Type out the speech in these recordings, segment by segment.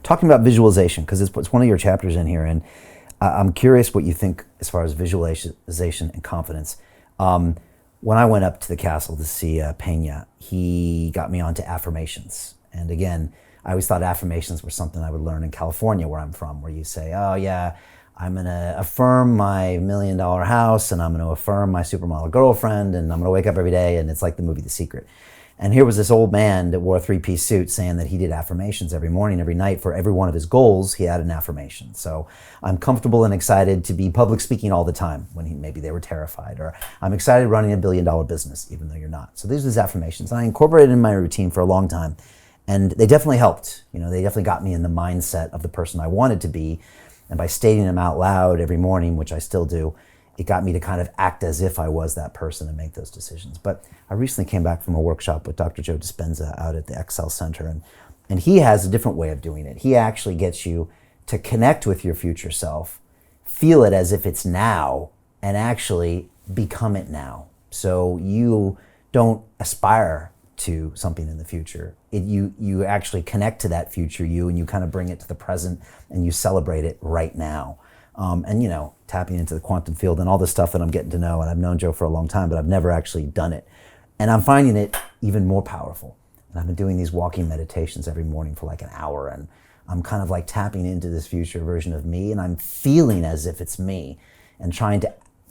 talking about visualization, because it's one of your chapters in here, and I'm curious what you think as far as visualization and confidence. When I went up to the castle to see Pena, he got me onto affirmations. And again, I always thought affirmations were something I would learn in California, where I'm from, where you say, oh yeah, I'm going to affirm my $1 million house, and I'm going to affirm my supermodel girlfriend, and I'm going to wake up every day, and it's like the movie The Secret. And here was this old man that wore a 3-piece suit saying that he did affirmations every morning, every night. For every one of his goals, he had an affirmation. So I'm comfortable and excited to be public speaking all the time, when maybe they were terrified. Or I'm excited running a $1 billion business, even though you're not. So these are his affirmations. And I incorporated in my routine for a long time. And they definitely helped. They definitely got me in the mindset of the person I wanted to be. And by stating them out loud every morning, which I still do, it got me to kind of act as if I was that person and make those decisions. But I recently came back from a workshop with Dr. Joe Dispenza out at the Excel Center, and he has a different way of doing it. He actually gets you to connect with your future self, feel it as if it's now, and actually become it now. So you don't aspire to something in the future. You actually connect to that future you, and you kind of bring it to the present, and you celebrate it right now. And tapping into the quantum field and all this stuff that I'm getting to know, and I've known Joe for a long time, but I've never actually done it. And I'm finding it even more powerful. And I've been doing these walking meditations every morning for like an hour, and I'm kind of like tapping into this future version of me, and I'm feeling as if it's me, and trying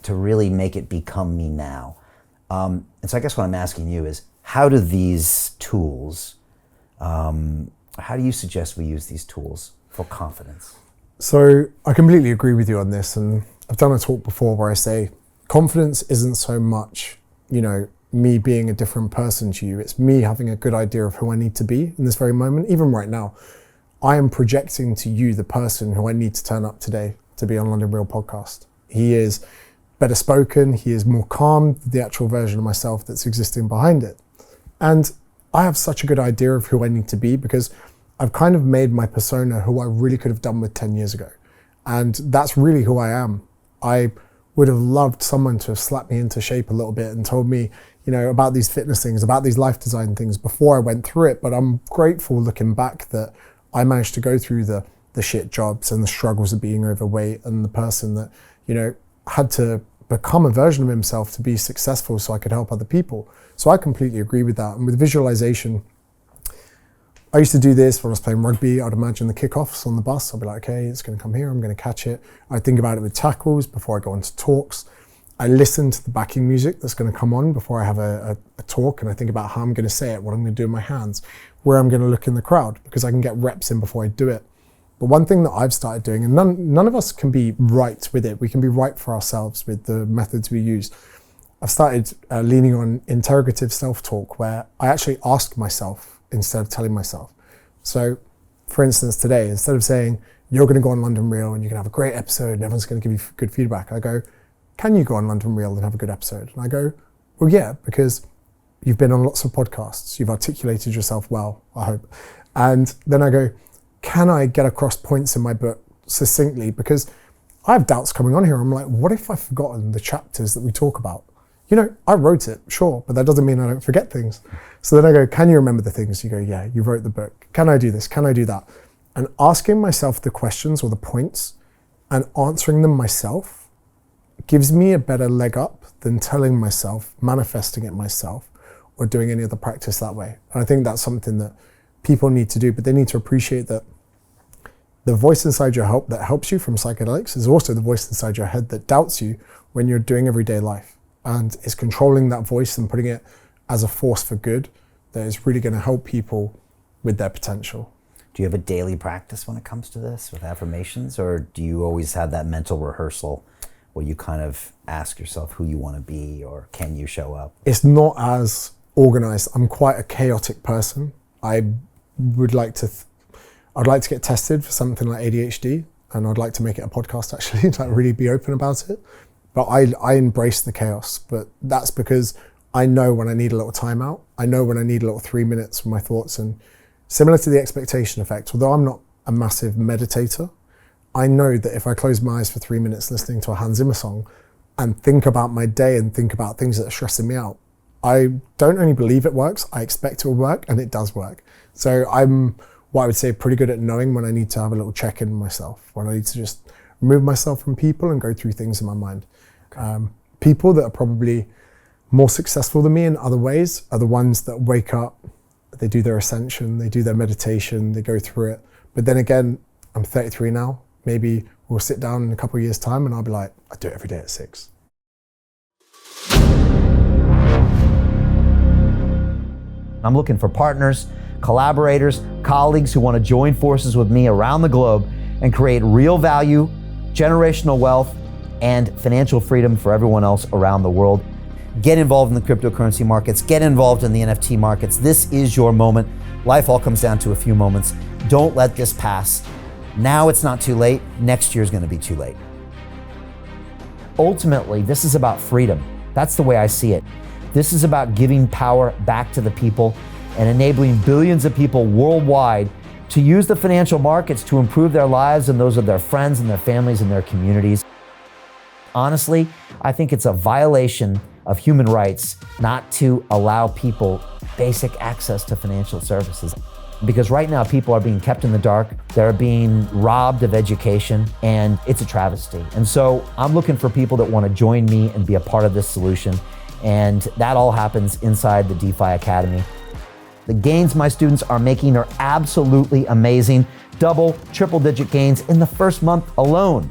to really make it become me now. And so I guess what I'm asking you is, how do these tools, how do you suggest we use these tools for confidence? So I completely agree with you on this, and I've done a talk before where I say confidence isn't so much, me being a different person to you. It's me having a good idea of who I need to be in this very moment. Even right now, I am projecting to you the person who I need to turn up today to be on London Real podcast. He is better spoken, he is more calm, the actual version of myself that's existing behind it. And I have such a good idea of who I need to be, because I've kind of made my persona who I really could have done with 10 years ago. And that's really who I am. I would have loved someone to have slapped me into shape a little bit and told me, about these fitness things, about these life design things before I went through it. But I'm grateful looking back that I managed to go through the shit jobs and the struggles of being overweight, and the person that, had to become a version of himself to be successful so I could help other people. So I completely agree with that. And with visualization, I used to do this when I was playing rugby. I'd imagine the kickoffs on the bus. I'd be like, okay, it's going to come here, I'm going to catch it. I think about it with tackles before I go into talks. I listen to the backing music that's going to come on before I have a talk, and I think about how I'm going to say it, what I'm going to do with my hands, where I'm going to look in the crowd, because I can get reps in before I do it. But one thing that I've started doing, and none of us can be right with it, we can be right for ourselves with the methods we use. I've started leaning on interrogative self-talk, where I actually ask myself instead of telling myself. So, for instance, today, instead of saying, you're going to go on London Real and you're going to have a great episode and everyone's going to give you good feedback, I go, can you go on London Real and have a good episode? And I go, well, yeah, because you've been on lots of podcasts, you've articulated yourself well, I hope. And then I go, can I get across points in my book succinctly? Because I have doubts coming on here. I'm like, what if I've forgotten the chapters that we talk about? I wrote it, sure, but that doesn't mean I don't forget things. So then I go, can you remember the things? You go, yeah, you wrote the book. Can I do this? Can I do that? And asking myself the questions or the points and answering them myself gives me a better leg up than telling myself, manifesting it myself, or doing any other practice that way. And I think that's something that people need to do, but they need to appreciate that the voice inside your head that helps you from psychedelics is also the voice inside your head that doubts you when you're doing everyday life. And it's controlling that voice and putting it as a force for good that is really going to help people with their potential. Do you have a daily practice when it comes to this with affirmations, or do you always have that mental rehearsal where you kind of ask yourself who you want to be, or can you show up? It's not as organized. I'm quite a chaotic person. I'd like to get tested for something like ADHD, and I'd like to make it a podcast actually, like really be open about it. But I embrace the chaos, but that's because I know when I need a little time out. I know when I need a little 3 minutes for my thoughts. And similar to the expectation effect, although I'm not a massive meditator, I know that if I close my eyes for 3 minutes listening to a Hans Zimmer song and think about my day and think about things that are stressing me out, I don't only believe it works, I expect it will work, and it does work. So I'm what I would say pretty good at knowing when I need to have a little check-in with myself, when I need to just remove myself from people and go through things in my mind. People that are probably more successful than me in other ways are the ones that wake up, they do their ascension, they do their meditation, they go through it. But then again, I'm 33 now. Maybe we'll sit down in a couple of years' time and I'll be like, I do it every day at 6. I'm looking for partners, collaborators, colleagues who want to join forces with me around the globe and create real value, generational wealth, and financial freedom for everyone else around the world. Get involved in the cryptocurrency markets, get involved in the NFT markets. This is your moment. Life all comes down to a few moments. Don't let this pass. Now it's not too late. Next year is going to be too late. Ultimately, this is about freedom. That's the way I see it. This is about giving power back to the people and enabling billions of people worldwide to use the financial markets to improve their lives and those of their friends and their families and their communities. Honestly, I think it's a violation of human rights not to allow people basic access to financial services. Because right now people are being kept in the dark, they're being robbed of education, and it's a travesty. And so I'm looking for people that want to join me and be a part of this solution. And that all happens inside the DeFi Academy. The gains my students are making are absolutely amazing. Double, triple digit gains in the first month alone.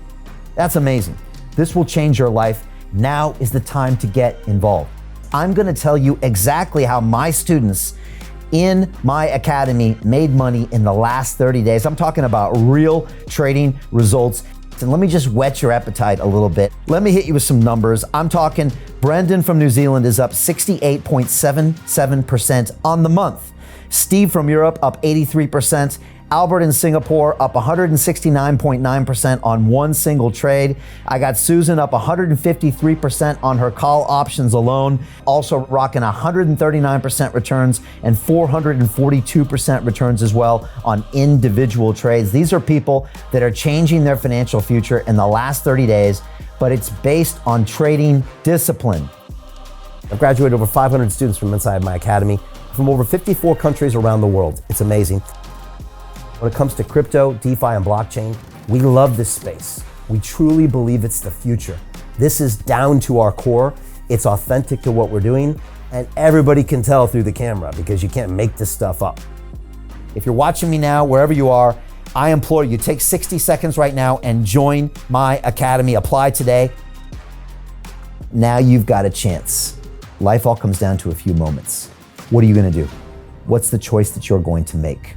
That's amazing. This will change your life. Now is the time to get involved. I'm going to tell you exactly how my students in my academy made money in the last 30 days. I'm talking about real trading results. And let me just whet your appetite a little bit. Let me hit you with some numbers. I'm talking Brendan from New Zealand is up 68.77% on the month. Steve from Europe up 83%. Albert in Singapore up 169.9% on one single trade. I got Susan up 153% on her call options alone. Also rocking 139% returns and 442% returns as well on individual trades. These are people that are changing their financial future in the last 30 days, but it's based on trading discipline. I've graduated over 500 students from inside my academy from over 54 countries around the world. It's amazing. When it comes to crypto, DeFi, and blockchain, we love this space. We truly believe it's the future. This is down to our core. It's authentic to what we're doing, and everybody can tell through the camera because you can't make this stuff up. If you're watching me now, wherever you are, I implore you, take 60 seconds right now and join my academy. Apply today. Now you've got a chance. Life all comes down to a few moments. What are you going to do? What's the choice that you're going to make?